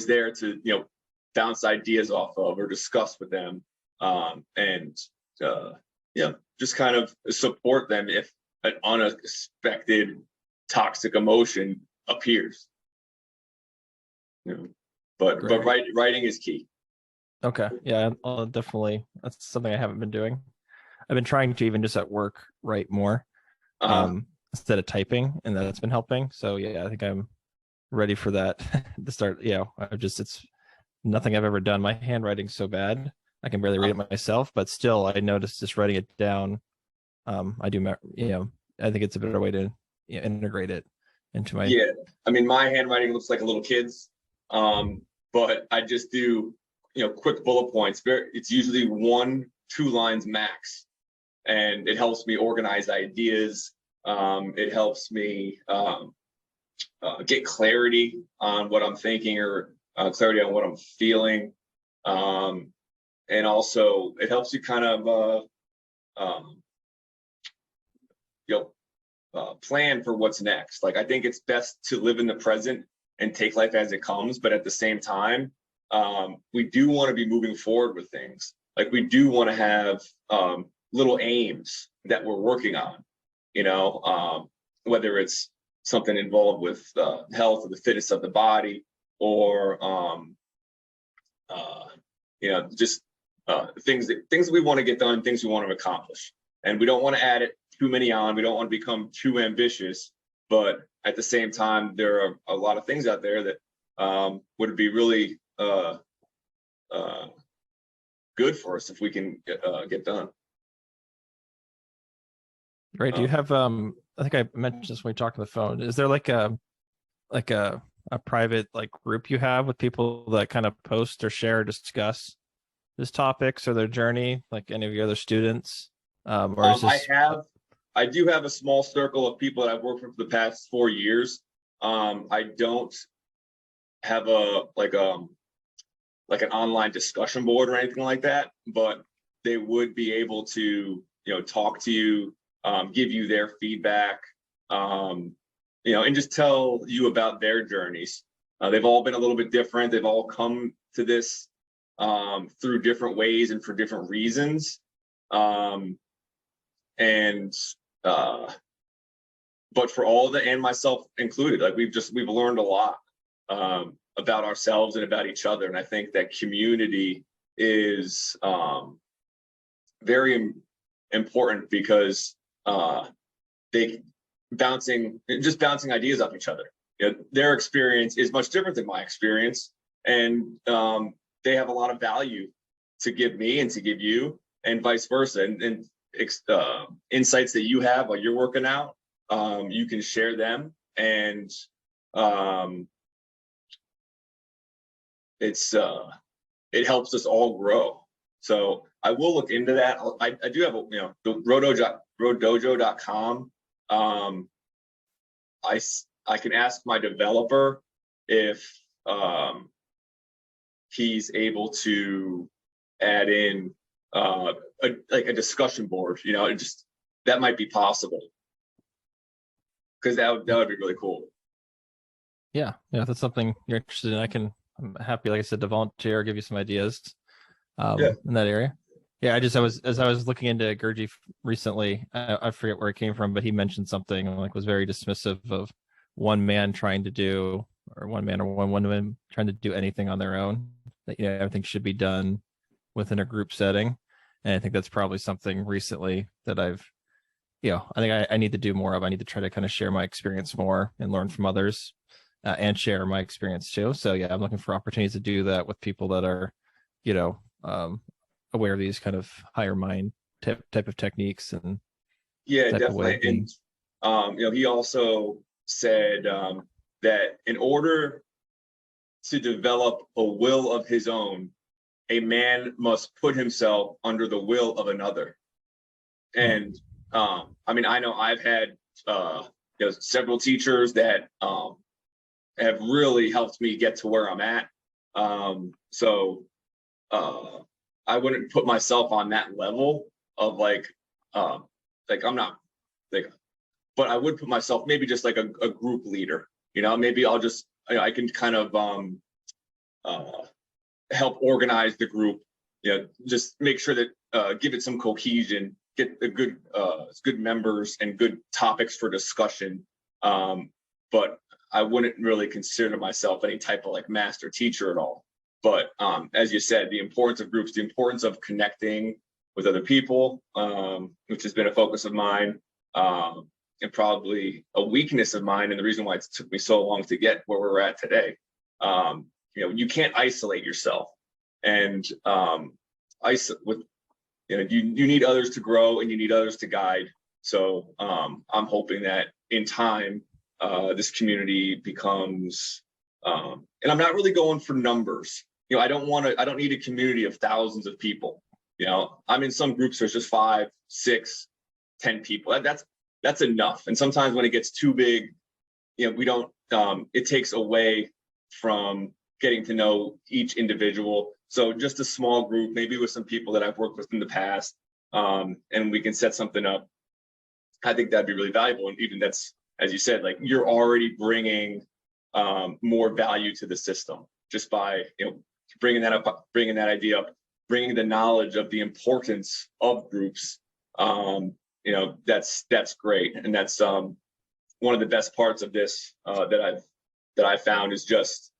there to bounce ideas off of or discuss with them, and just kind of support them if an unexpected toxic emotion appears. But writing is key. Okay. Yeah, I'll definitely. That's something I haven't been doing. I've been trying to, even just at work, write more instead of typing, and that's been helping. So yeah, I think I'm ready for that to start. It's nothing I've ever done. My handwriting's so bad, I can barely read it myself, but still I noticed just writing it down. I do, I think it's a better way to integrate it into my. Yeah, I mean, my handwriting looks like a little kid's, but I just do quick bullet points. It's usually 1-2 lines max, and it helps me organize ideas. It helps me get clarity on what I'm thinking, or clarity on what I'm feeling, and also it helps you kind of plan for what's next. Like, I think it's best to live in the present and take life as it comes, but at the same time, we do want to be moving forward with things. Like, we do want to have little aims that we're working on, whether it's something involved with health or the fitness of the body, or just things that we want to get done, things we want to accomplish. And we don't want to add it too many on. We don't want to become too ambitious, but at the same time, there are a lot of things out there that would be really good for us if we can get done. Right. Do you have I think I mentioned this when we talked on the phone. Is there like a private like group you have with people that kind of post or share or discuss these topics or their journey, like any of your other students? Or is this... I do have a small circle of people that I've worked with for the past 4 years. I don't have an online discussion board or anything like that, but they would be able to, talk to you, give you their feedback, and just tell you about their journeys. They've all been a little bit different. They've all come to this through different ways and for different reasons. But for all of it, and myself included, like we've learned a lot about ourselves and about each other. And I think that community is very important, because they bouncing ideas off each other. Their experience is much different than my experience, and they have a lot of value to give me and to give you, and vice versa. And insights that you have while you're working out, you can share them, and it helps us all grow. So I will look into that. I do have the RowDojo.com. I can ask my developer if he's able to add in a discussion board. That might be possible, because that would be really cool. Yeah, if that's something you're interested in, I'm happy, like I said, to volunteer, give you some ideas in that area. Yeah, as I was looking into Gurji recently, I forget where it came from, but he mentioned something was very dismissive of one man trying to do, or one man or one woman trying to do anything on their own. That everything should be done within a group setting. And I think that's probably something recently that I think I need to do more of. I need to try to kind of share my experience more and learn from others, and share my experience too. So yeah, I'm looking for opportunities to do that with people that are, aware of these kind of higher mind type of techniques. And yeah, definitely. And he also said that in order to develop a will of his own, a man must put himself under the will of another. And I know I've had several teachers that have really helped me get to where I'm at. So I wouldn't put myself on that level of I'm not but I would put myself maybe just like a group leader. Maybe I'll just I can kind of help organize the group. Just make sure that give it some cohesion, get the good members and good topics for discussion. But I wouldn't really consider myself any type of master teacher at all. But as you said, the importance of groups, the importance of connecting with other people, which has been a focus of mine, and probably a weakness of mine, and the reason why it took me so long to get where we're at today. You can't isolate yourself, and you need others to grow, and you need others to guide. So I'm hoping that in time, this community becomes, and I'm not really going for numbers. I don't need a community of thousands of people. I'm in some groups, there's just 5, 6, 10 people. That's enough. And sometimes when it gets too big, we don't, it takes away from getting to know each individual. So just a small group, maybe with some people that I've worked with in the past, and we can set something up I think that'd be really valuable. And even that's, as you said, like you're already bringing more value to the system just by, bringing that up, bringing that idea up, bringing the knowledge of the importance of groups. That's great. And that's one of the best parts of this that I've found is just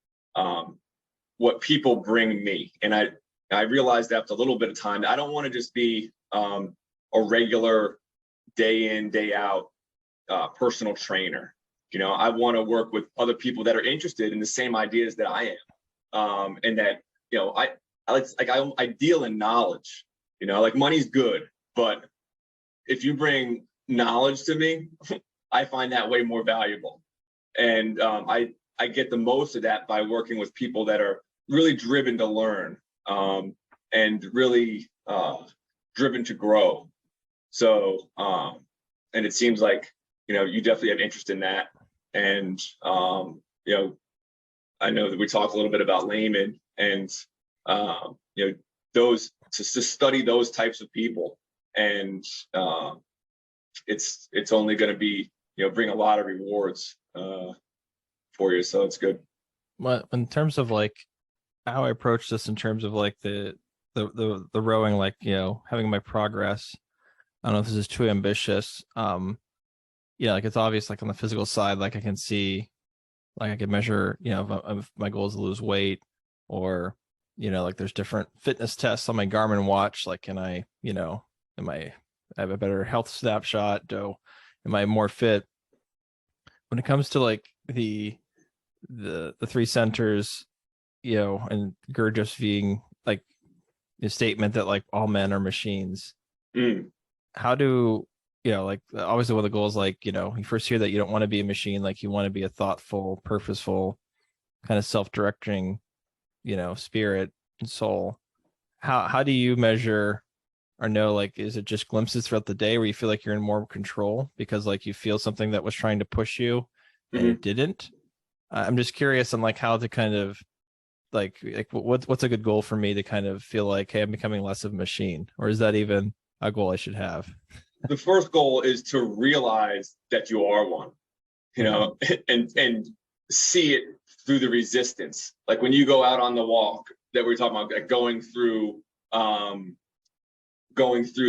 what people bring me. And I realized after a little bit of time, I don't want to just be a regular day in, day out personal trainer. I want to work with other people that are interested in the same ideas that I am. And that, I deal in knowledge, like money's good, but if you bring knowledge to me, I find that way more valuable. And I get the most of that by working with people that are really driven to learn and really driven to grow. So, and it seems like, you definitely have interest in that. And, I know that we talked a little bit about layman and, those to study those types of people. And it's only going to be, bring a lot of rewards for you. So it's good. Well, in terms of like how I approach this, in terms of like the rowing, like, having my progress, I don't know if this is too ambitious. Like it's obvious, like on the physical side, like I can see, like I can measure, if my goal is to lose weight, or, like there's different fitness tests on my Garmin watch. Like, can I, I have a better health snapshot? Am I more fit? When it comes to like the three centers, and Gurdjieff's being like the statement that like all men are machines. How do, like obviously one of the goals, like, you first hear that you don't want to be a machine, like you want to be a thoughtful, purposeful, kind of self-directing, spirit and soul. How do you measure or know, like, is it just glimpses throughout the day where you feel like you're in more control because like you feel something that was trying to push you and it didn't? I'm just curious on like how to kind of like what's a good goal for me to kind of feel like, hey, I'm becoming less of a machine, or is that even a goal I should have? The first goal is to realize that you are one, and see it through the resistance. Like when you go out on the walk that we're talking about, like going through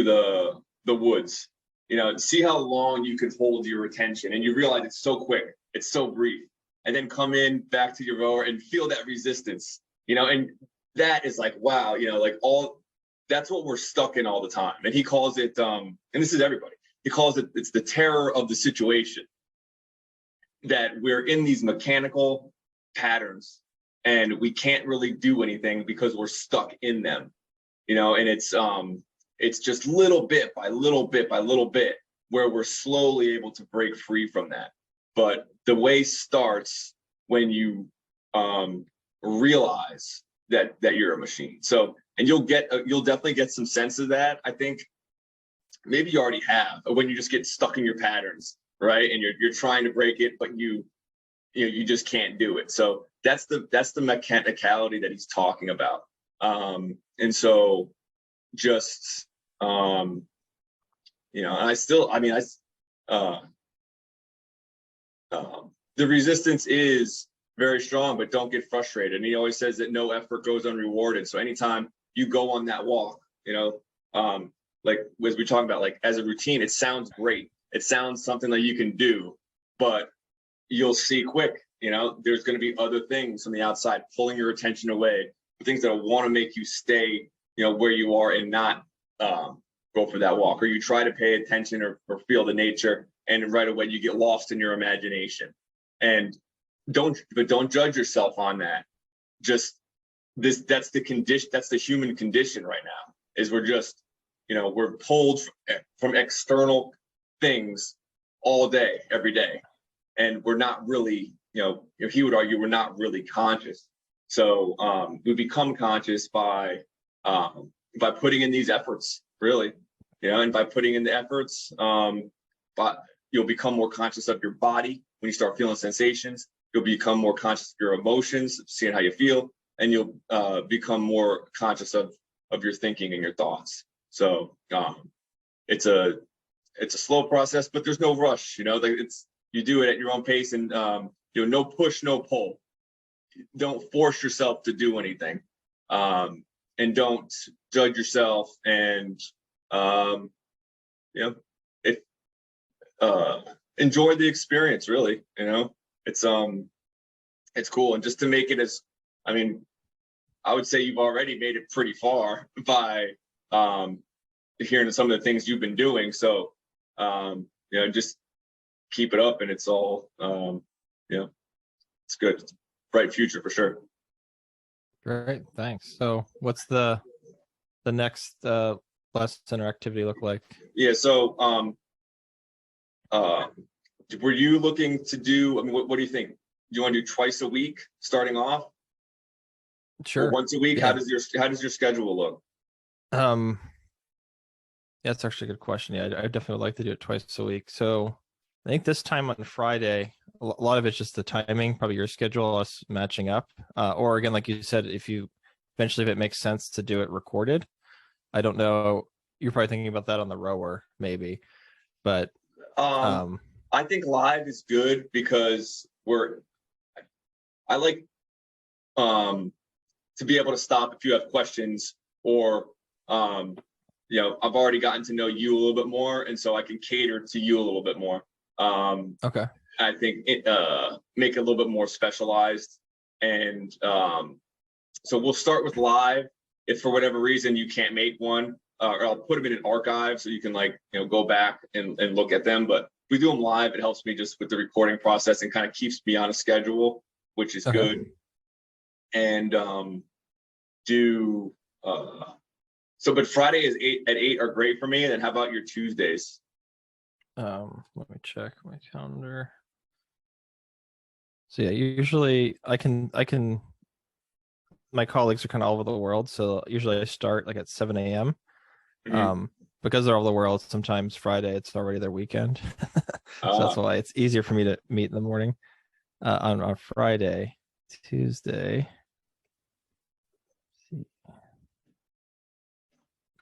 the woods, see how long you can hold your attention, and you realize it's so quick, it's so brief, and then come in back to your rower and feel that resistance, and that is like, wow, like that's what we're stuck in all the time. And he calls it, and this is everybody, he calls it, it's the terror of the situation, that we're in these mechanical patterns and we can't really do anything because we're stuck in them, and it's just little bit by little bit by little bit where we're slowly able to break free from that. But the way starts when you realize that you're a machine. So, and you'll definitely get some sense of that. I think maybe you already have, when you just get stuck in your patterns, right? And you're trying to break it, but you just can't do it. So that's the mechanicality that he's talking about. And so just the resistance is very strong, but don't get frustrated. And he always says that no effort goes unrewarded. So anytime you go on that walk, like as we talking about, like as a routine, it sounds great. It sounds something that you can do, but you'll see quick, there's going to be other things from the outside pulling your attention away, things that want to make you stay, where you are and not go for that walk, or you try to pay attention or feel the nature, and right away you get lost in your imagination. And don't judge yourself on that. Just that's the condition, that's the human condition right now, is we're just, we're pulled from external things all day, every day. And we're not really, he would argue, we're not really conscious. So we become conscious by putting in these efforts, really, and by putting in the efforts, but you'll become more conscious of your body. When you start feeling sensations, you'll become more conscious of your emotions, seeing how you feel, and you'll become more conscious of your thinking and your thoughts. So it's a it's a slow process, but there's no rush, like you do it at your own pace, and no push, no pull. Don't force yourself to do anything, and don't judge yourself, and if enjoy the experience, really. It's cool. And just to make it I would say you've already made it pretty far by hearing some of the things you've been doing. So just keep it up, and it's all it's good. It's a bright future for sure. Great, thanks. So what's the next lesson or activity look like? Yeah, so were you looking to do, what do you think? Do you want to do twice a week starting off? Sure. Or once a week? Yeah. How does your schedule look? Yeah, that's actually a good question. Yeah, I definitely would like to do it twice a week. So I think this time on Friday, a lot of it's just the timing, probably your schedule, us matching up. Or again, like you said, if it makes sense to do it recorded. I don't know. You're probably thinking about that on the rower, maybe. But I think live is good because I like to be able to stop if you have questions, or I've already gotten to know you a little bit more, and so I can cater to you a little bit more. Okay. I think it make it a little bit more specialized, and so we'll start with live. If for whatever reason you can't make one, or I'll put them in an archive so you can go back and look at them. But if we do them live, it helps me just with the recording process and kind of keeps me on a schedule, which is good. And but Friday is 8 are great for me. And then how about your Tuesdays? Let me check my calendar. So yeah, usually I can my colleagues are kind of all over the world, so usually I start like at 7 a.m. Because they're all over the world, sometimes Friday it's already their weekend. So that's why it's easier for me to meet in the morning. On Friday. Tuesday.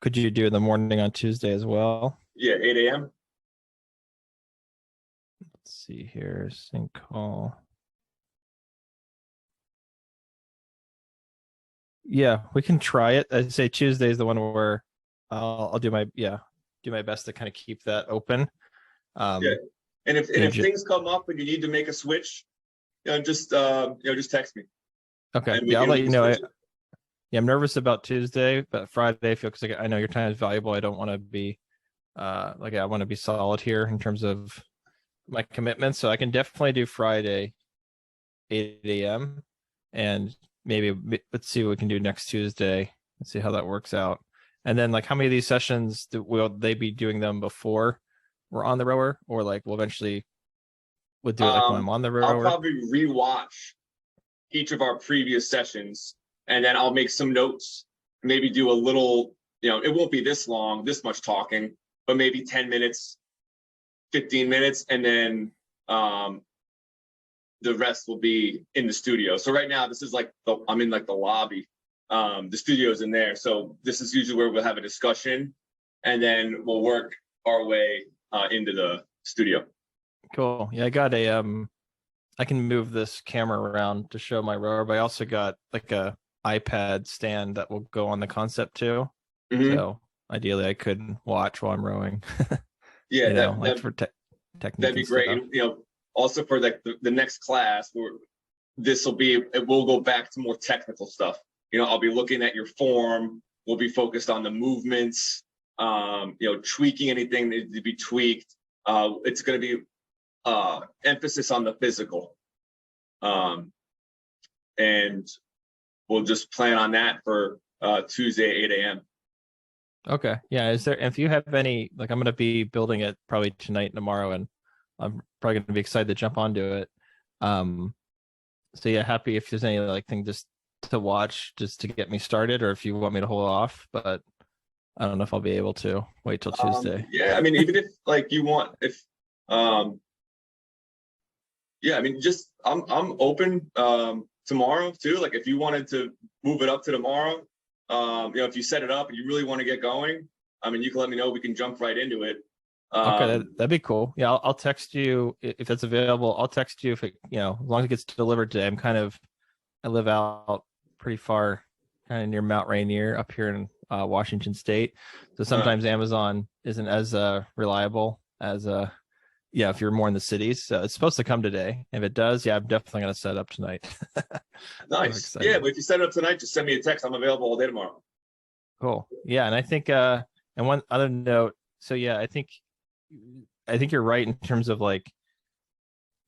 Could you do in the morning on Tuesday as well? Yeah, 8 a.m. Let's see here. Sync call. Yeah, we can try it. I'd say Tuesday is the one where I'll do my best to kind of keep that open. Yeah. And if things come up and you need to make a switch, just text me. Okay. Yeah, I'll let you know. I'm nervous about Tuesday, but Friday, because I know your time is valuable. I don't want to be I want to be solid here in terms of my commitments. So I can definitely do Friday, 8 a.m. and maybe let's see what we can do next Tuesday. Let's see how that works out. And then how many of these sessions will they be doing them before we're on the rower, or we'll eventually do it when I'm on the rower? I'll probably rewatch each of our previous sessions, and then I'll make some notes, maybe do a little, it won't be this long, this much talking, but maybe 10 minutes, 15 minutes, and then the rest will be in the studio. So right now, this is I'm in the lobby. The studio's in there. So this is usually where we'll have a discussion, and then we'll work our way into the studio. Cool. Yeah, I got I can move this camera around to show my rower, but I also got a iPad stand that will go on the concept too. So ideally I could watch while I'm rowing. Yeah, for technique. That'd be great. Also for the next class, we'll go back to more technical stuff. I'll be looking at your form. We'll be focused on the movements, tweaking anything that needs to be tweaked. It's going to be emphasis on the physical. And we'll just plan on that for Tuesday, 8 a.m. Okay. Yeah. If you have any, I'm going to be building it probably tonight and tomorrow, and I'm probably going to be excited to jump onto it. So yeah, happy if there's any thing just to watch just to get me started, or if you want me to hold off, but I don't know if I'll be able to wait till Tuesday. Yeah. Even if you want, just I'm open tomorrow too. If you wanted to move it up to tomorrow, if you set it up and you really want to get going, you can let me know. We can jump right into it. Okay, that'd be cool. Yeah, I'll text you if that's available. I'll text you if it, as long as it gets delivered today. I live out pretty far, kind of near Mount Rainier up here in Washington State. So sometimes Amazon isn't as reliable as if you're more in the cities. So it's supposed to come today. If it does, I'm definitely gonna set up tonight. Nice. Yeah, but if you set it up tonight, just send me a text. I'm available all day tomorrow. Cool. Yeah, and I think and one other note. So yeah, I think you're right in terms of like,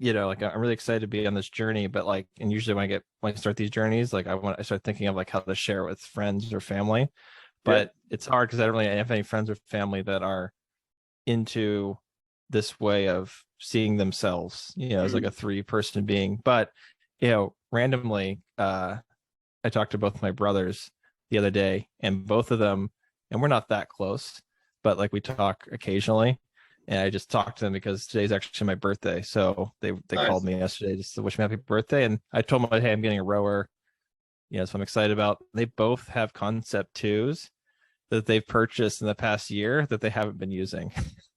like I'm really excited to be on this journey, but like, and usually when I start these journeys, like I start thinking of like how to share it with friends or family, but it's hard because I don't really have any friends or family that are into this way of seeing themselves, as like a 3-person being. But, randomly, I talked to both my brothers the other day, and both of them, and we're not that close, but like we talk occasionally. And I just talked to them because today's actually my birthday. So they Nice. called me yesterday just to wish me happy birthday. And I told them, hey, I'm getting a rower. So I'm excited about. They both have Concept 2s that they've purchased in the past year that they haven't been using.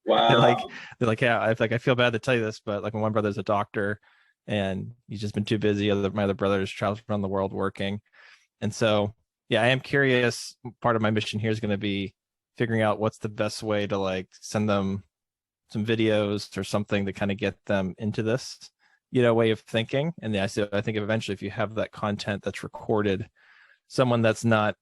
Wow. they're like, yeah, I feel bad to tell you this, but like my one brother's a doctor and he's just been too busy. My other brother's traveled around the world working. And so, I am curious. Part of my mission here is going to be figuring out what's the best way to like send them some videos or something to kind of get them into this, way of thinking. And I think eventually if you have that content that's recorded, someone that's not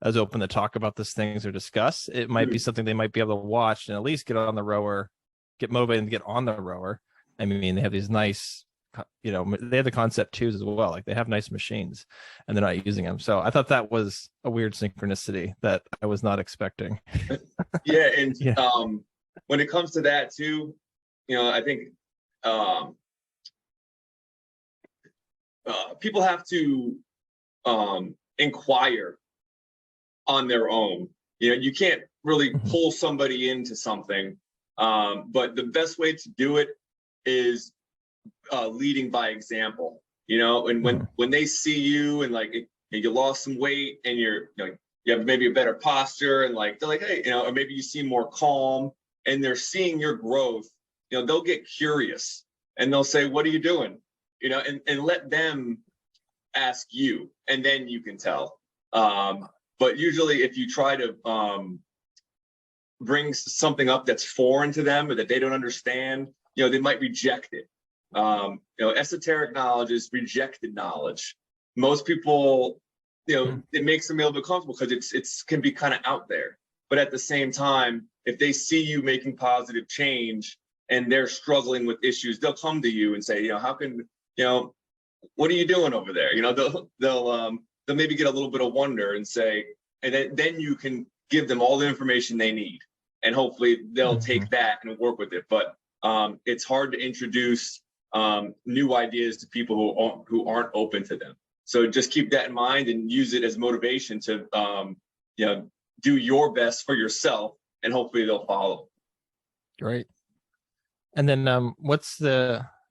as open to talk about these things or discuss, it might be something they might be able to watch and at least get on the rower, get motivated and get on the rower. I mean, they have these nice, they have the Concept 2s as well. Like they have nice machines and they're not using them. So I thought that was a weird synchronicity that I was not expecting. Yeah. And when it comes to that too, I think people have to inquire on their own. You can't really pull somebody into something, but the best way to do it is leading by example. And when they see you and like you lost some weight and you have maybe a better posture and like they're like, hey, or maybe you seem more calm and they're seeing your growth, they'll get curious and they'll say, what are you doing? And let them ask you, and then you can tell. But usually if you try to bring something up that's foreign to them or that they don't understand, they might reject it. Esoteric knowledge is rejected knowledge. Most people, it makes them a little bit comfortable because it's can be kind of out there. But at the same time, if they see you making positive change and they're struggling with issues, they'll come to you and say, how can, what are you doing over there? They'll maybe get a little bit of wonder and say, and then you can give them all the information they need. And hopefully they'll take that and work with it. But it's hard to introduce new ideas to people who aren't open to them. So just keep that in mind and use it as motivation to, do your best for yourself, and hopefully they'll follow. Great. And then how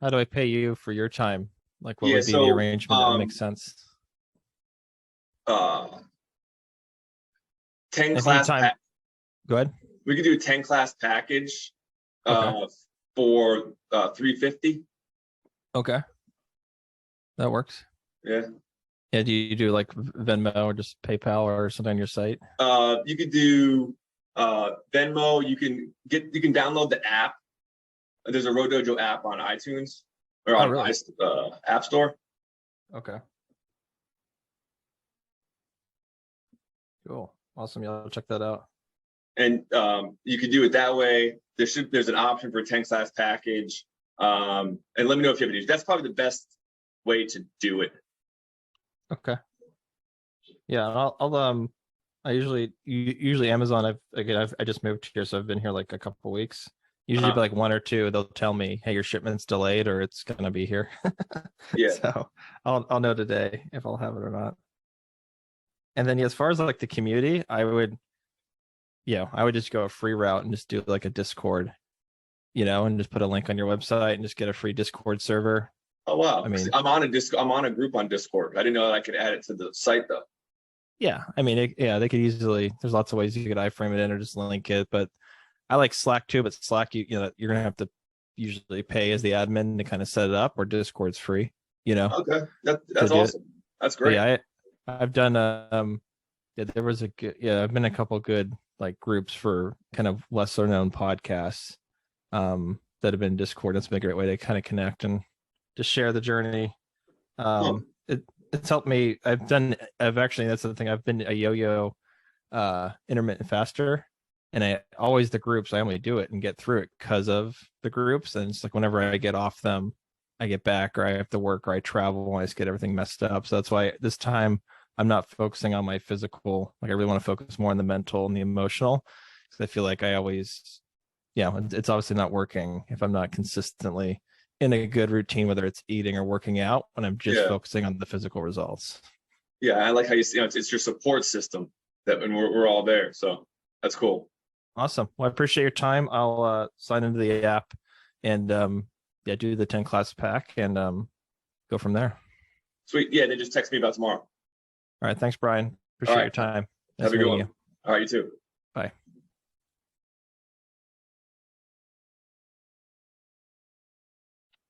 do I pay you for your time? Like what would be the arrangement that makes sense? 10 class. Go ahead. We could do a 10 class package for $350. Okay. That works. Yeah. Yeah, do you do like Venmo or just PayPal or something on your site? You could do Venmo. You can download the app. There's a RowDojo app on iTunes or on App Store. Okay. Cool. Awesome. Yeah, I'll check that out. And you could do it that way. There's an option for a 10 class package. And let me know if you have any. That's probably the best way to do it. Okay. Yeah, I usually Amazon. I just moved here, so I've been here like a couple of weeks. Usually, like 1 or 2, they'll tell me, "Hey, your shipment's delayed, or it's gonna be here." Yeah. So I'll know today if I'll have it or not. And then as far as like the community, I would just go a free route and just do like a Discord, and just put a link on your website and just get a free Discord server. Oh wow! I mean, I'm on a group on Discord. I didn't know that I could add it to the site though. Yeah, I mean, they could easily. There's lots of ways you could iframe it in or just link it, but I like Slack too, but Slack, you know, you're gonna have to usually pay as the admin to kind of set it up, or Discord's free, you know, Okay, to that's do it. awesome. That's But great. yeah, I've done yeah, there was a good, yeah, I've been in a couple good like groups for kind of lesser known podcasts that have been Discord. That's been a great way to kind of connect and just share the journey. Huh. It's helped me. I've actually, that's the thing, I've been a yo-yo intermittent faster, and I always, the groups, I only do it and get through it because of the groups. And it's like whenever I get off them, I get back, or I have to work, or I travel, and I just get everything messed up. So that's why this time I'm not focusing on my physical. Like I really want to focus more on the mental and the emotional, because I feel like I always, yeah, it's obviously not working if I'm not consistently in a good routine, whether it's eating or working out, when I'm just Yeah. focusing on the physical results. Yeah, I like how you see, it's your support system that when we're all there. So that's cool. Awesome. Well, I appreciate your time. I'll sign into the app and yeah, do the 10 class pack and go from there. Sweet. Yeah, they just text me about tomorrow. All right. Thanks, Brian. All Appreciate right. your time. Nice Have a good meeting one. you. All right, you too.